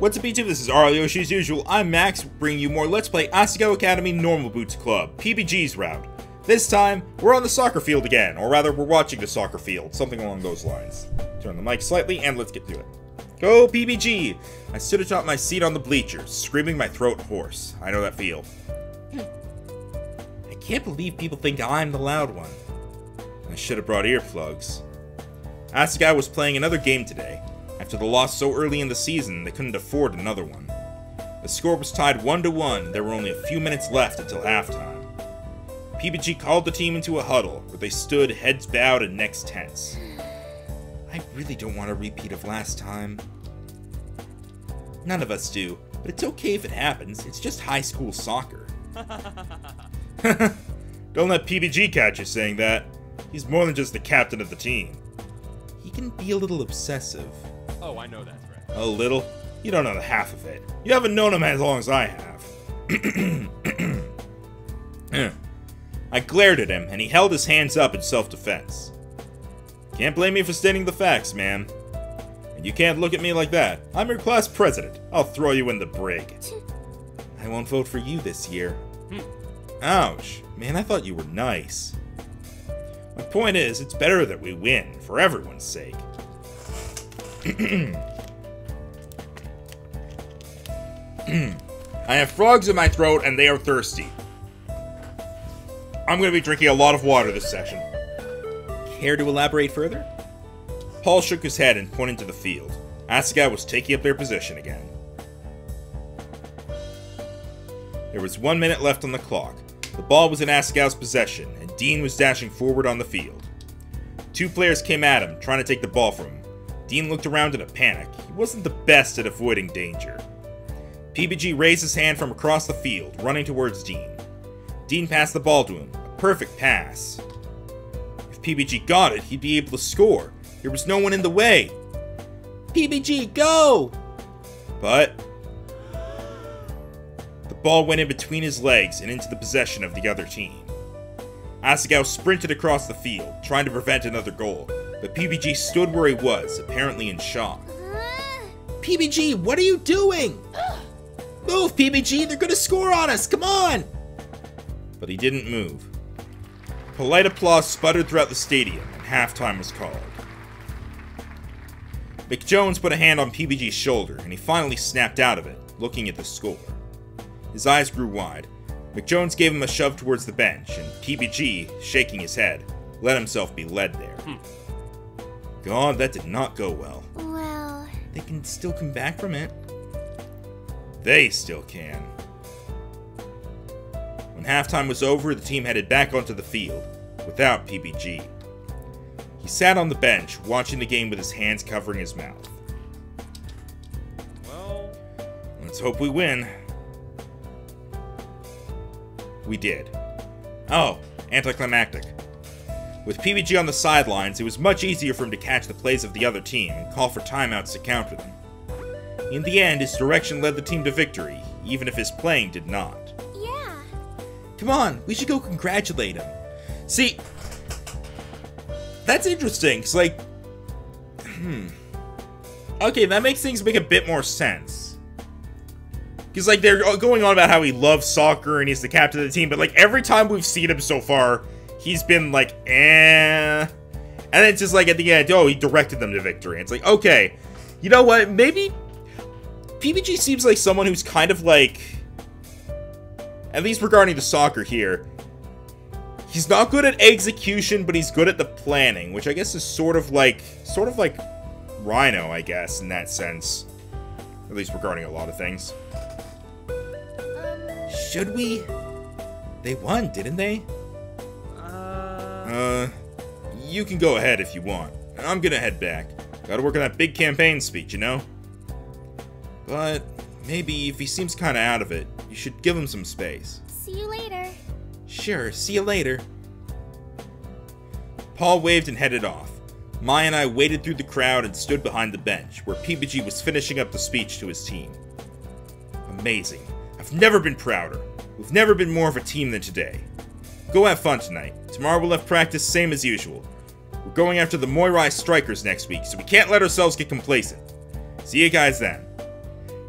What's up YouTube, this is Arlyoshi as usual. I'm Max, bringing you more Let's Play Asagao Academy Normal Boots Club, PBG's route. This time, we're on the soccer field again, or rather, we're watching the soccer field, something along those lines. Turn the mic slightly, and let's get to it. Go PBG! I stood atop my seat on the bleachers, screaming my throat hoarse. I know that feel. I can't believe people think I'm the loud one. I should have brought earplugs. Asagao was playing another game today. After the loss so early in the season, they couldn't afford another one. The score was tied 1-1, there were only a few minutes left until halftime. PBG called the team into a huddle, where they stood heads bowed and necks tense. I really don't want a repeat of last time. None of us do, but it's okay if it happens, it's just high school soccer. Don't let PBG catch you saying that. He's more than just the captain of the team. He can be a little obsessive. Oh, I know that's right. A little? You don't know the half of it. You haven't known him as long as I have. I glared at him, and he held his hands up in self-defense. Can't blame me for stating the facts, man. And you can't look at me like that. I'm your class president. I'll throw you in the brig. I won't vote for you this year. Ouch. Man, I thought you were nice. My point is, it's better that we win, for everyone's sake. I have frogs in my throat and they are thirsty. I'm going to be drinking a lot of water this session. Care to elaborate further? Paul shook his head and pointed to the field. Asagao was taking up their position again. There was 1 minute left on the clock. The ball was in Asagao's possession, and Dean was dashing forward on the field. Two players came at him, trying to take the ball from him. Dean looked around in a panic. He wasn't the best at avoiding danger. PBG raised his hand from across the field, running towards Dean. Dean passed the ball to him. A perfect pass. If PBG got it, he'd be able to score. There was no one in the way. PBG, go! But the ball went in between his legs and into the possession of the other team. Asagao sprinted across the field, trying to prevent another goal, but PBG stood where he was, apparently in shock. PBG, what are you doing? Move, PBG, they're gonna score on us, come on! But he didn't move. Polite applause sputtered throughout the stadium, and halftime was called. McJones put a hand on PBG's shoulder, and he finally snapped out of it, looking at the score. His eyes grew wide. McJones gave him a shove towards the bench, and PBG, shaking his head, let himself be led there. God, that did not go well. Well, they can still come back from it. They still can. When halftime was over, the team headed back onto the field, without PBG. He sat on the bench, watching the game with his hands covering his mouth. Well, let's hope we win. We did. Oh, anticlimactic. With PBG on the sidelines, it was much easier for him to catch the plays of the other team and call for timeouts to counter them. In the end, his direction led the team to victory, even if his playing did not. yeah. Come on, we should go congratulate him. See, that's interesting, because, like, okay, that makes things make a bit more sense. Because, like, they're going on about how he loves soccer and he's the captain of the team, but, like, every time we've seen him so far, he's been like, eh. And it's just like, at the end, oh, he directed them to victory. It's like, okay, you know what, maybe PBG seems like someone who's kind of like, at least regarding the soccer here, he's not good at execution, but he's good at the planning, which I guess is sort of like Rhino, I guess, in that sense. At least regarding a lot of things. Should we? They won, didn't they? You can go ahead if you want. I'm gonna head back. Gotta work on that big campaign speech, you know? But maybe if he seems kinda out of it, you should give him some space. See you later. Sure, see you later. Paul waved and headed off. Maya and I waded through the crowd and stood behind the bench, where PBG was finishing up the speech to his team. Amazing. I've never been prouder. We've never been more of a team than today. Go have fun tonight. Tomorrow we'll have practice same as usual. We're going after the Moirai Strikers next week, so we can't let ourselves get complacent. See you guys then.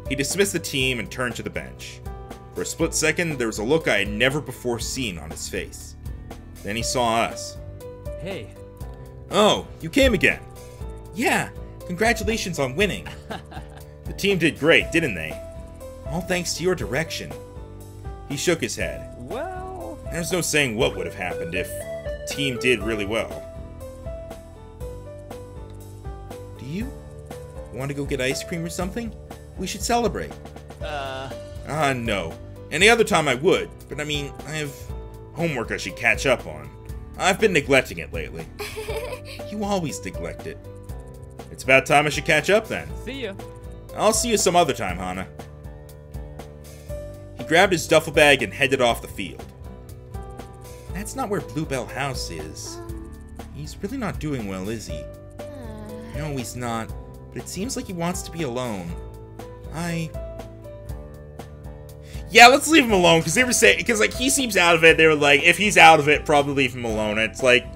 He dismissed the team and turned to the bench. For a split second, there was a look I had never before seen on his face. Then he saw us. Hey. Oh, you came again. Yeah, congratulations on winning. The team did great, didn't they? All thanks to your direction. He shook his head. Well... There's no saying what would have happened if the team did really well. Do you want to go get ice cream or something? We should celebrate. No. Any other time I would, but I mean, I have homework I should catch up on. I've been neglecting it lately. You always neglect it. It's about time I should catch up then. See ya. I'll see you some other time, Hana. He grabbed his duffel bag and headed off the field. That's not where Bluebell House is. He's really not doing well, is he? No, he's not. But it seems like he wants to be alone. Yeah, let's leave him alone, because they were saying, because, like, he seems out of it. They were like, if he's out of it, probably leave him alone. And it's like,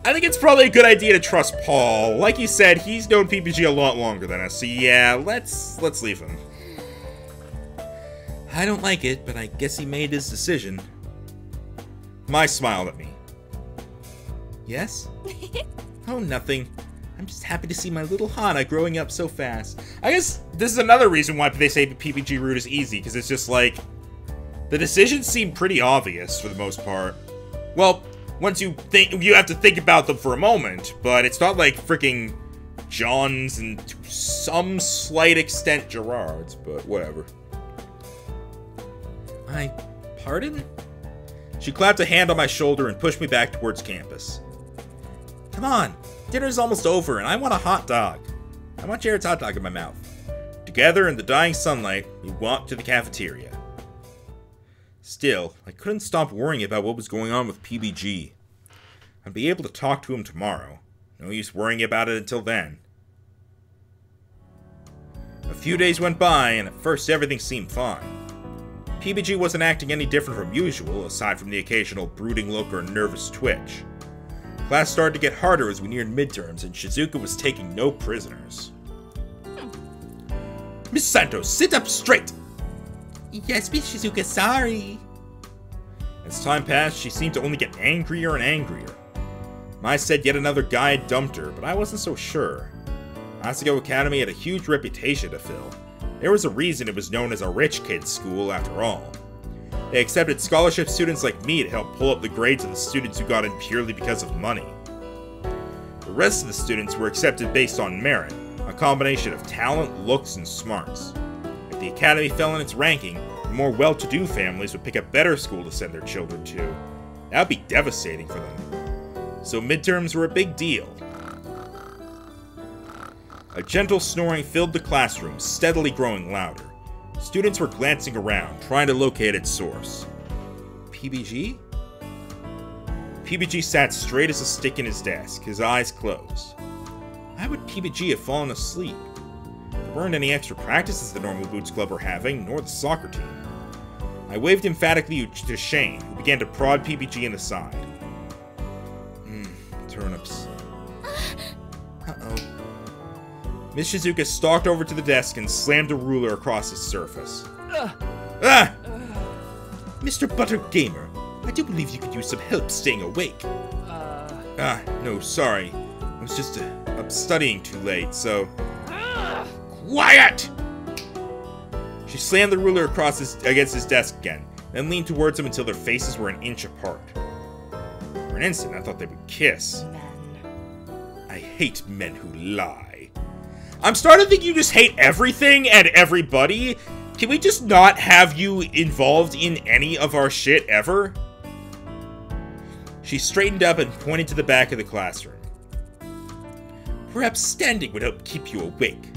I think it's probably a good idea to trust Paul. Like you said, he's known PBG a lot longer than us, so yeah, let's leave him. I don't like it, but I guess he made his decision. Mai smiled at me. Yes? Oh, nothing. I'm just happy to see my little Hana growing up so fast. I guess this is another reason why they say the PBG route is easy, because it's just like, the decisions seem pretty obvious for the most part. Well, once you think, you have to think about them for a moment, but it's not like freaking John's and to some slight extent Gerard's, but whatever. Pardon? She clapped a hand on my shoulder and pushed me back towards campus. Come on, dinner's almost over and I want a hot dog. I want Jared's hot dog in my mouth. Together in the dying sunlight, we walked to the cafeteria. Still, I couldn't stop worrying about what was going on with PBG. I'd be able to talk to him tomorrow. No use worrying about it until then. A few days went by, and at first everything seemed fine. PBG wasn't acting any different from usual, aside from the occasional brooding look or nervous twitch. Class started to get harder as we neared midterms, and Shizuka was taking no prisoners. Miss Santos, sit up straight! Yes, Miss Shizuka, sorry. As time passed, she seemed to only get angrier and angrier. Mai said yet another guy had dumped her, but I wasn't so sure. Asagao Academy had a huge reputation to fill. There was a reason it was known as a rich kid's school, after all. They accepted scholarship students like me to help pull up the grades of the students who got in purely because of money. The rest of the students were accepted based on merit, a combination of talent, looks, and smarts. If the academy fell in its ranking, the more well-to-do families would pick a better school to send their children to. That would be devastating for them. So midterms were a big deal. A gentle snoring filled the classroom, steadily growing louder. Students were glancing around, trying to locate its source. PBG? PBG sat straight as a stick in his desk, his eyes closed. Why would PBG have fallen asleep? There weren't any extra practices the Normal Boots Club were having, nor the soccer team. I waved emphatically to Shane, who began to prod PBG in the side. Turnips. Uh-oh. Miss Shizuka stalked over to the desk and slammed a ruler across its surface. Ah! Mr. Butter Gamer, I do believe you could use some help staying awake. No, sorry. I was just, I'm studying too late, so... Quiet! She slammed the ruler against his desk again, then leaned towards him until their faces were an inch apart. For an instant, I thought they would kiss. I hate men who lie. I'm starting to think you just hate everything and everybody. Can we just not have you involved in any of our shit ever? She straightened up and pointed to the back of the classroom. Perhaps standing would help keep you awake.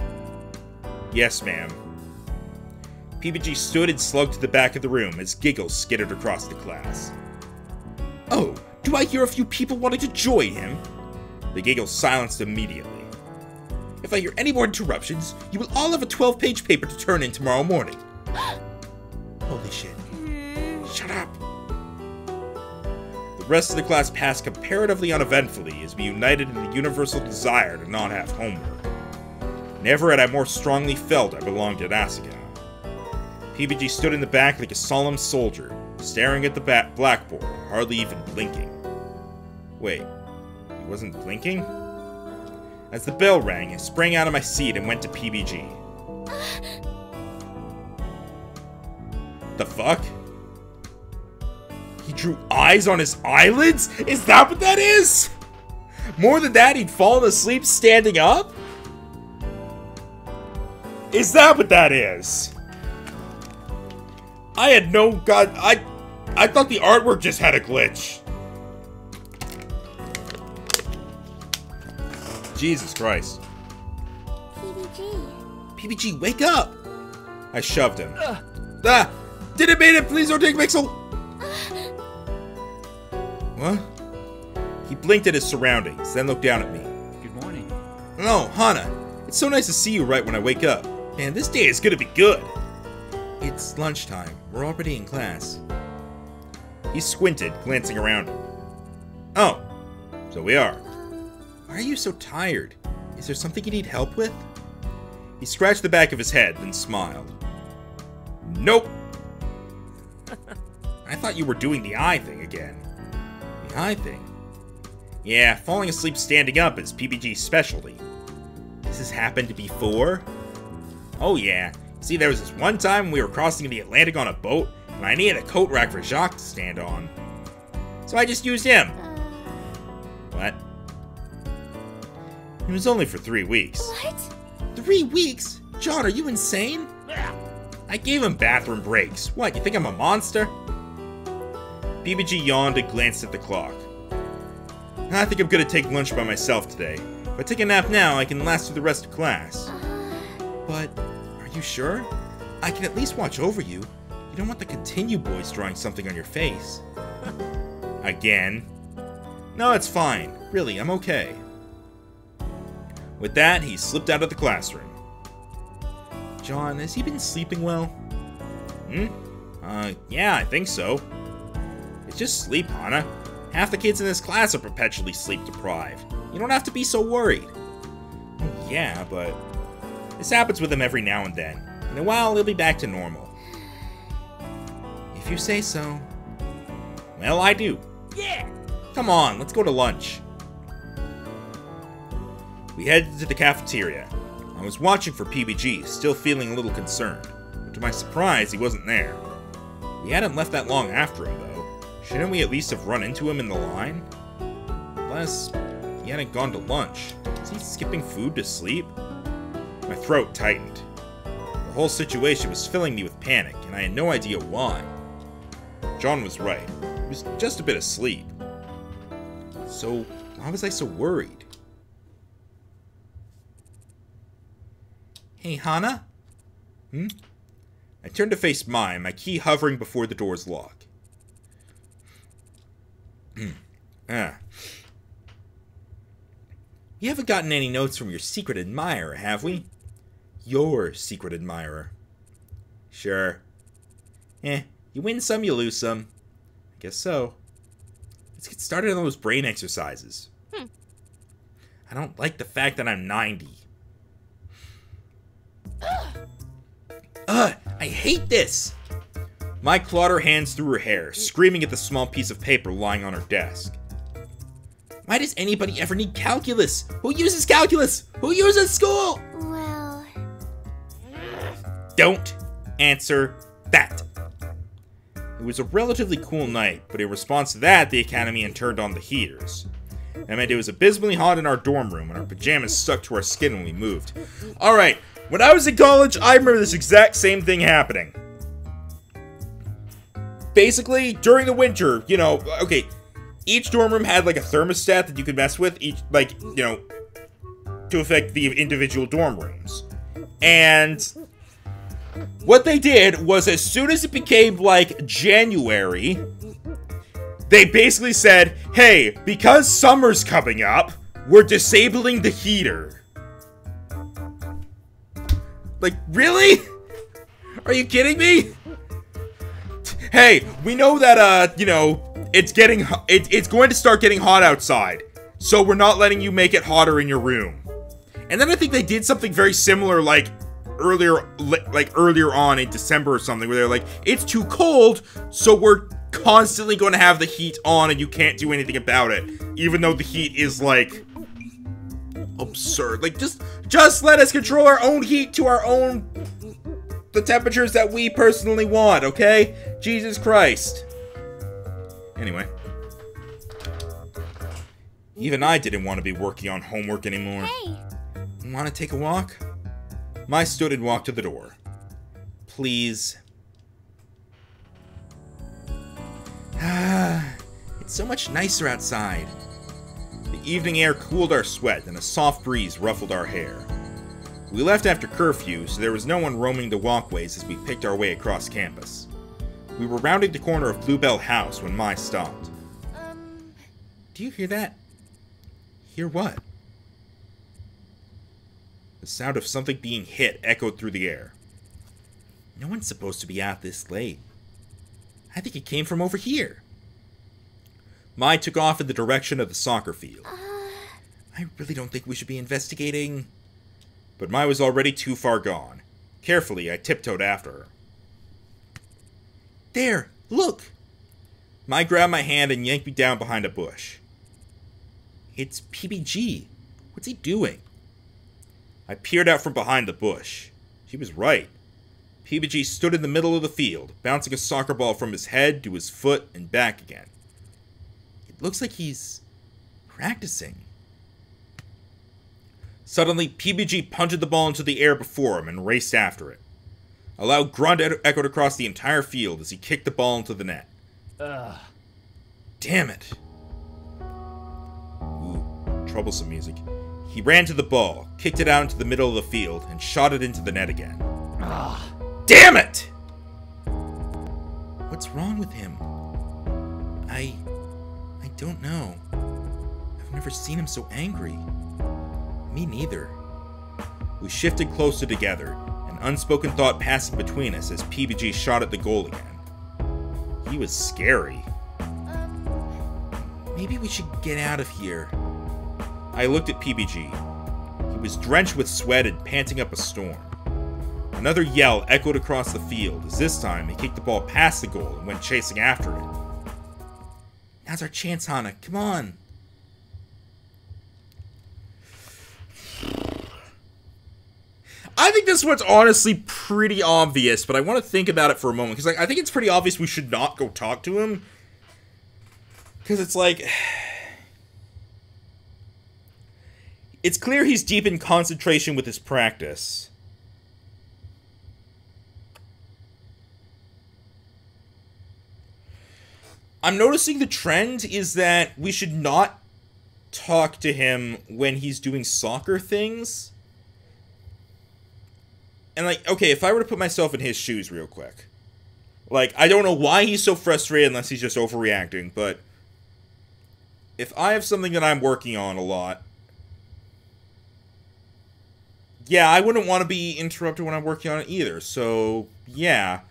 Yes, ma'am. PBG stood and slugged to the back of the room as giggles skittered across the class. Oh, do I hear a few people wanting to join him? The giggles silenced immediately. If I hear any more interruptions, you will all have a 12-page paper to turn in tomorrow morning. Holy shit. Shut up. The rest of the class passed comparatively uneventfully as we united in the universal desire to not have homework. Never had I more strongly felt I belonged at Asagao. PBG stood in the back like a solemn soldier, staring at the blackboard, hardly even blinking. Wait, he wasn't blinking? As the bell rang, I sprang out of my seat and went to PBG. The fuck? He drew eyes on his eyelids? Is that what that is? More than that, he'd fallen asleep standing up? Is that what that is? I had no god. I thought the artwork just had a glitch. Jesus Christ. PBG. PBG, wake up! I shoved him. Ah! Did it, made it! Please don't take Mixel! What? He blinked at his surroundings, then looked down at me. Good morning. Oh, Hana. It's so nice to see you right when I wake up. Man, this day is gonna be good. It's lunchtime. We're already in class. He squinted, glancing around him. Oh, so we are. Why are you so tired? Is there something you need help with? He scratched the back of his head, then smiled. Nope. I thought you were doing the eye thing again. The eye thing? Yeah, falling asleep standing up is PBG's specialty. This has happened before? Oh yeah. See, there was this one time we were crossing the Atlantic on a boat, and I needed a coat rack for Jacques to stand on. So I just used him. What? It was only for 3 weeks. What? 3 weeks? John, are you insane? I gave him bathroom breaks. What, you think I'm a monster? PBG yawned and glanced at the clock. I think I'm gonna take lunch by myself today. If I take a nap now, I can last through the rest of class. But, are you sure? I can at least watch over you. You don't want the Continue boys drawing something on your face. Again? No, it's fine. Really, I'm okay. With that, he slipped out of the classroom. John, has he been sleeping well? Yeah, I think so. It's just sleep, Hana. Half the kids in this class are perpetually sleep-deprived. You don't have to be so worried. Yeah, but this happens with him every now and then. In a while, he'll be back to normal. If you say so. Well, I do. Yeah! Come on, let's go to lunch. We headed to the cafeteria. I was watching for PBG, still feeling a little concerned. But to my surprise, he wasn't there. We hadn't left that long after him, though. Shouldn't we at least have run into him in the line? Plus, he hadn't gone to lunch. Is he skipping food to sleep? My throat tightened. The whole situation was filling me with panic, and I had no idea why. John was right. It was just a bit of sleep. So, why was I so worried? Hey, Hana? I turned to face Mai, my key hovering before the door's lock. We haven't gotten any notes from your secret admirer, have we? Your secret admirer. Sure. You win some, you lose some. I guess so. Let's get started on those brain exercises. I don't like the fact that I'm 90. I hate this! Mai clawed her hands through her hair, screaming at the small piece of paper lying on her desk. Why does anybody ever need calculus? Who uses calculus? Who uses school? Well... Don't answer that. It was a relatively cool night, but in response to that, the academy had turned on the heaters. That meant it was abysmally hot in our dorm room, and our pajamas stuck to our skin when we moved. Alright, when I was in college, I remember this exact same thing happening. Basically, during the winter, you know, okay, each dorm room had like a thermostat that you could mess with, each, like, you know, to affect the individual dorm rooms. And what they did was, as soon as it became like January, they basically said, hey, because summer's coming up, we're disabling the heater. Like, really? Are you kidding me? Hey, we know that, you know, it's going to start getting hot outside, so we're not letting you make it hotter in your room. And then I think they did something very similar, like earlier on in December or something, where they're like, it's too cold, so we're constantly going to have the heat on and you can't do anything about it, even though the heat is like absurd. Like, just let us control our own heat to the temperatures that we personally want, okay? Jesus Christ. Anyway. Even I didn't want to be working on homework anymore. Hey! Want to take a walk? Mai stood and walked to the door. Please. It's so much nicer outside. The evening air cooled our sweat and a soft breeze ruffled our hair. We left after curfew, so there was no one roaming the walkways as we picked our way across campus. We were rounding the corner of Bluebell House when Mai stopped. Do you hear that? Hear what? The sound of something being hit echoed through the air. No one's supposed to be out this late. I think it came from over here. Mai took off in the direction of the soccer field. I really don't think we should be investigating. But Mai was already too far gone. Carefully, I tiptoed after her. There! Look! Mai grabbed my hand and yanked me down behind a bush. It's PBG. What's he doing? I peered out from behind the bush. She was right. PBG stood in the middle of the field, bouncing a soccer ball from his head to his foot and back again. It looks like he's practicing. Suddenly, PBG punted the ball into the air before him and raced after it. A loud grunt echoed across the entire field as he kicked the ball into the net. Damn it. Ooh, troublesome music. He ran to the ball, kicked it out into the middle of the field, and shot it into the net again. Damn it! What's wrong with him? I don't know. I've never seen him so angry. Me neither. We shifted closer together, an unspoken thought passing between us as PBG shot at the goal again. He was scary. Maybe we should get out of here. I looked at PBG. He was drenched with sweat and panting up a storm. Another yell echoed across the field, as this time he kicked the ball past the goal and went chasing after it. Now's our chance, Hana. Come on. I think this one's honestly pretty obvious, but I want to think about it for a moment, because I think it's pretty obvious we should not go talk to him. Because it's like... It's clear he's deep in concentration with his practice. I'm noticing the trend is that we should not talk to him when he's doing soccer things. And like, okay, if I were to put myself in his shoes real quick. Like, I don't know why he's so frustrated unless he's just overreacting, but if I have something that I'm working on a lot, yeah, I wouldn't want to be interrupted when I'm working on it either. So, yeah.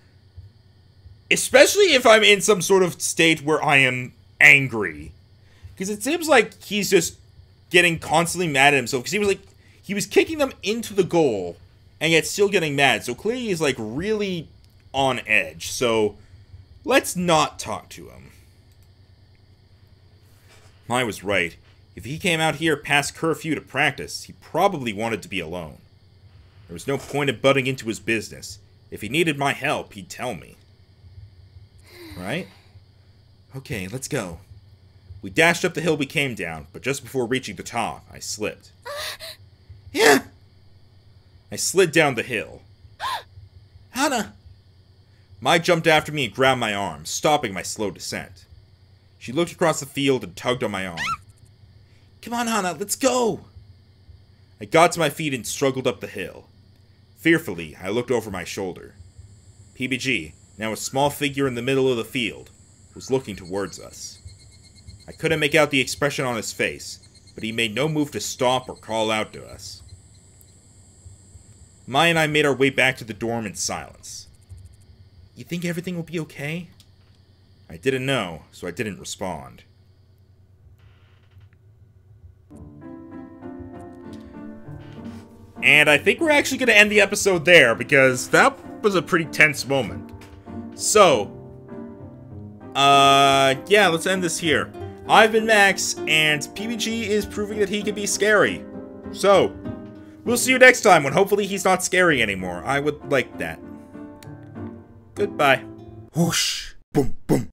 Especially if I'm in some sort of state where I am angry. Because it seems like he's just getting constantly mad at himself. Because he was kicking them into the goal, and yet still getting mad. So clearly he's like really on edge. So, let's not talk to him. Mai was right. If he came out here past curfew to practice, he probably wanted to be alone. There was no point in butting into his business. If he needed my help, he'd tell me. Right? Okay, let's go. We dashed up the hill we came down, but just before reaching the top, I slipped. Yeah! I slid down the hill. Hana! Mai jumped after me and grabbed my arm, stopping my slow descent. She looked across the field and tugged on my arm. Come on, Hana, let's go! I got to my feet and struggled up the hill. Fearfully, I looked over my shoulder. PBG, now a small figure in the middle of the field, was looking towards us. I couldn't make out the expression on his face, but he made no move to stop or call out to us. Mai and I made our way back to the dorm in silence. You think everything will be okay? I didn't know, so I didn't respond. And I think we're actually going to end the episode there, because that was a pretty tense moment. So, yeah, let's end this here. I've been Max, and PBG is proving that he can be scary. So, we'll see you next time, when hopefully he's not scary anymore. I would like that. Goodbye. Whoosh. Boom, boom.